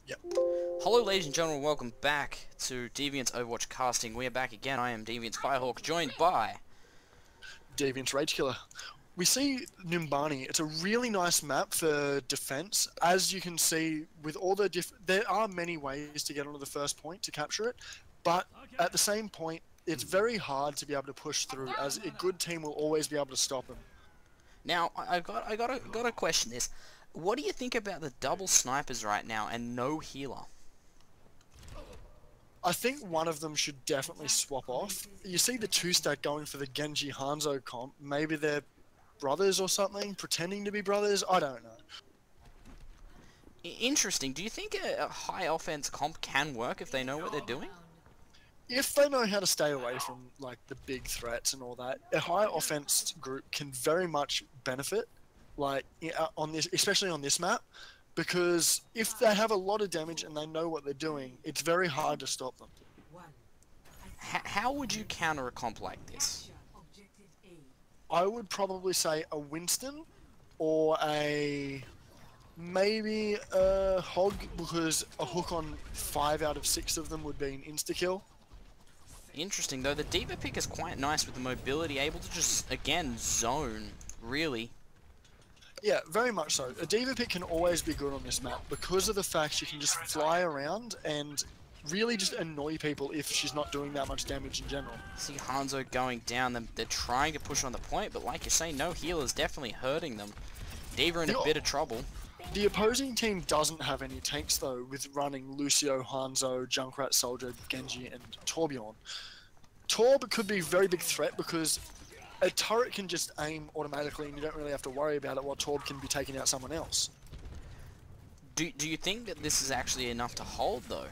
Yep. Hello ladies and gentlemen, welcome back to Deviance Overwatch casting. We are back again. I am Deviance Firehawk, joined by... Deviance Rage Killer. We see Nimbani. It's a really nice map for defense. As you can see, with all the there are many ways to get onto the first point to capture it, but at the same point, it's very hard to be able to push through, as a good team will always be able to stop them. Now, I gotta question this. What do you think about the double snipers right now and no healer? I think one of them should definitely swap off. You see the two-stack going for the Genji Hanzo comp. Maybe they're brothers or something, pretending to be brothers. I don't know. Interesting. Do you think a high offense comp can work if they know what they're doing? If they know how to stay away from like the big threats and all that, a high offense group can very much benefit, like on this, especially on this map, because if they have a lot of damage and they know what they're doing, it's very hard to stop them. How would you counter a comp like this? I would probably say a Winston or maybe a Hog, because a hook on 5 out of 6 of them would be an insta-kill. Interesting, though. The D.Va pick is quite nice with the mobility, able to just, again, zone, really. Yeah, very much so. A D.Va pick can always be good on this map because of the fact she can just fly around and really just annoy people if she's not doing that much damage in general. See Hanzo going down, they're trying to push on the point, but like you say, no healer's definitely hurting them. D.Va in a bit of trouble. The opposing team doesn't have any tanks though, with running Lucio, Hanzo, Junkrat, Soldier, Genji, and Torbjorn. Torb could be a very big threat because a turret can just aim automatically and you don't really have to worry about it, while Torb can be taking out someone else. Do you think that this is actually enough to hold though?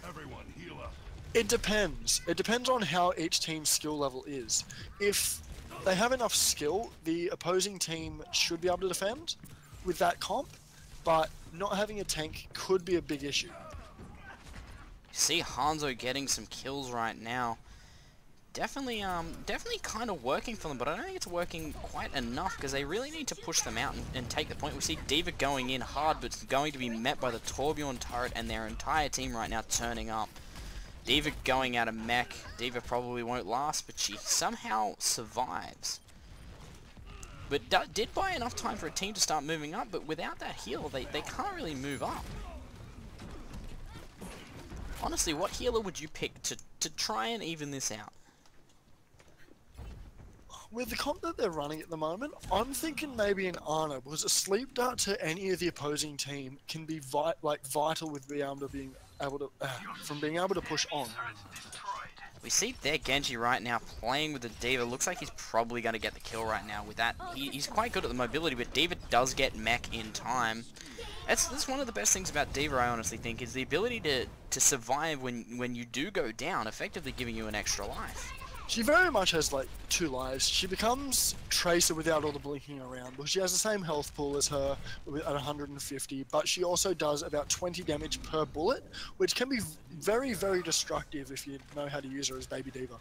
It depends. It depends on how each team's skill level is. If they have enough skill, the opposing team should be able to defend with that comp, but not having a tank could be a big issue. See Hanzo getting some kills right now. Definitely kind of working for them, but I don't think it's working quite enough because they really need to push them out and take the point. We see D.Va going in hard, but it's going to be met by the Torbjorn turret and their entire team right now turning up. D.Va going out of mech. D.Va probably won't last, but she somehow survives. But did buy enough time for a team to start moving up, but without that heal, they can't really move up. Honestly, what healer would you pick to try and even this out? With the comp that they're running at the moment, I'm thinking maybe an Ana, because a sleep dart to any of the opposing team can be vital with being able to push on. We see their Genji right now playing with the D.Va. Looks like he's probably going to get the kill right now with that. He's quite good at the mobility, but D.Va does get mech in time. That's one of the best things about D.Va, I honestly think, is the ability to survive when you do go down, effectively giving you an extra life. She very much has like 2 lives. She becomes Tracer without all the blinking around, because she has the same health pool as her at 150, but she also does about 20 damage per bullet, which can be very, very destructive if you know how to use her as Baby D.Va.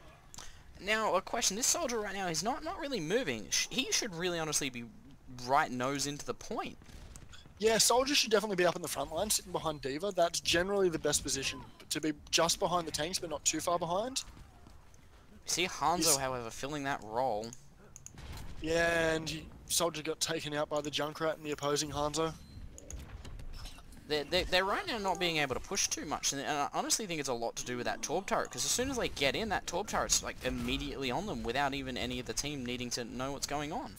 Now, a question. This soldier right now is not really moving. He should really honestly be right nose into the point. Yeah, Soldier should definitely be up in the front line, sitting behind D.Va. That's generally the best position, to be just behind the tanks, but not too far behind. See Hanzo, however, filling that role. Yeah, and Soldier got taken out by the Junkrat and the opposing Hanzo. They're right now not being able to push too much, and I honestly think it's a lot to do with that Torb turret, because as soon as they get in, that Torb turret's like immediately on them without even any of the team needing to know what's going on.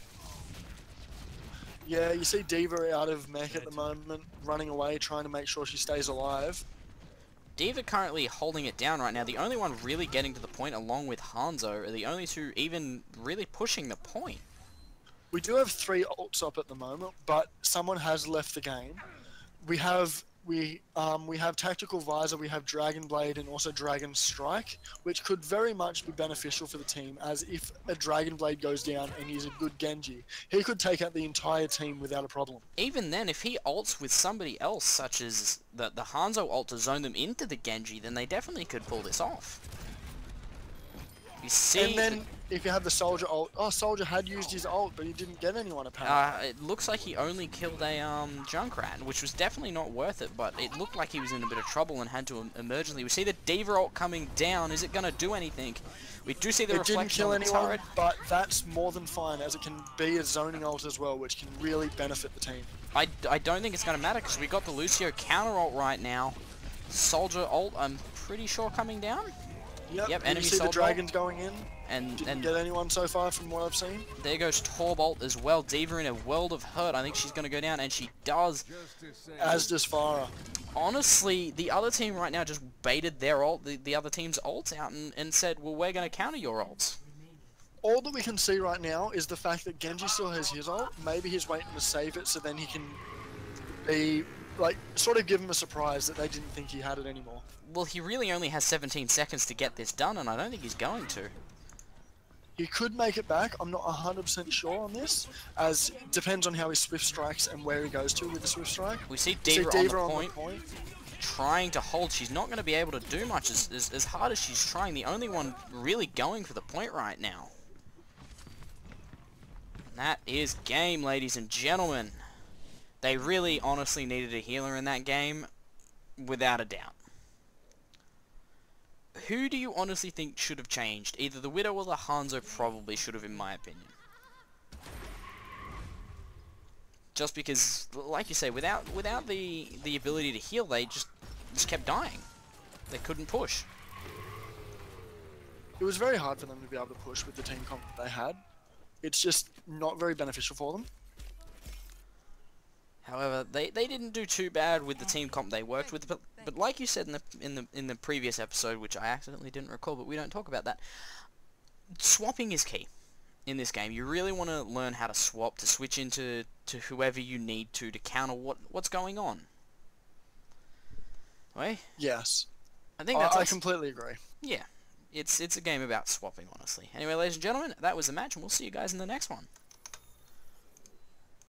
Yeah, you see D.Va out of mech at the moment, running away, trying to make sure she stays alive. D.Va currently holding it down right now. The only one really getting to the point, along with Hanzo, are the only two even really pushing the point. We do have 3 ults up at the moment, but someone has left the game. We have Tactical Visor, we have Dragon Blade, and also Dragon Strike, which could very much be beneficial for the team, as if a Dragon Blade goes down and he's a good Genji, he could take out the entire team without a problem. Even then, if he ults with somebody else, such as the Hanzo ult to zone them into the Genji, then they definitely could pull this off. You see, and then if you have the Soldier ult, oh, Soldier had used his ult, but he didn't get anyone apparently. It looks like he only killed a Junkrat, which was definitely not worth it, but it looked like he was in a bit of trouble and had to emergently. We see the D.Va ult coming down. Is it going to do anything? We do see the reflection didn't kill on the anyone, turret. but that's more than fine, as it can be a zoning ult as well, which can really benefit the team. I don't think it's going to matter, because we got the Lucio counter ult right now. Soldier ult, I'm pretty sure, coming down. Yep, enemy you see the Soldier dragons going in. And Didn't get anyone so far from what I've seen. there goes Torbolt as well. D.Va in a world of hurt. I think she's going to go down, and she does. As does Farah. Honestly, the other team right now just baited their ult, the other team's ults out, and said, well, we're going to counter your ults. All that we can see right now is the fact that Genji still has his ult. Maybe he's waiting to save it so then he can be, like, sort of give him a surprise that they didn't think he had it anymore. Well, he really only has 17 seconds to get this done, and I don't think he's going to. He could make it back. I'm not 100% sure on this, as it depends on how he swift strikes and where he goes to with the swift strike. We see D.Va on the point, trying to hold. She's not going to be able to do much as hard as she's trying. The only one really going for the point right now. And that is game, ladies and gentlemen. They really honestly needed a healer in that game, without a doubt. Who do you honestly think should have changed? Either the Widow or the Hanzo probably should have, in my opinion. Just because, like you say, without the ability to heal, they just kept dying. They couldn't push. It was very hard for them to be able to push with the team comp that they had. It's just not very beneficial for them. However, they didn't do too bad with the team comp they worked with, but like you said in the previous episode, which I accidentally didn't recall, but we don't talk about that. Swapping is key in this game. You really want to learn how to swap, to switch into whoever you need to counter what's going on. Right? Yes. I think that's I completely agree. Yeah. It's a game about swapping, honestly. Anyway, ladies and gentlemen, that was the match, and we'll see you guys in the next one.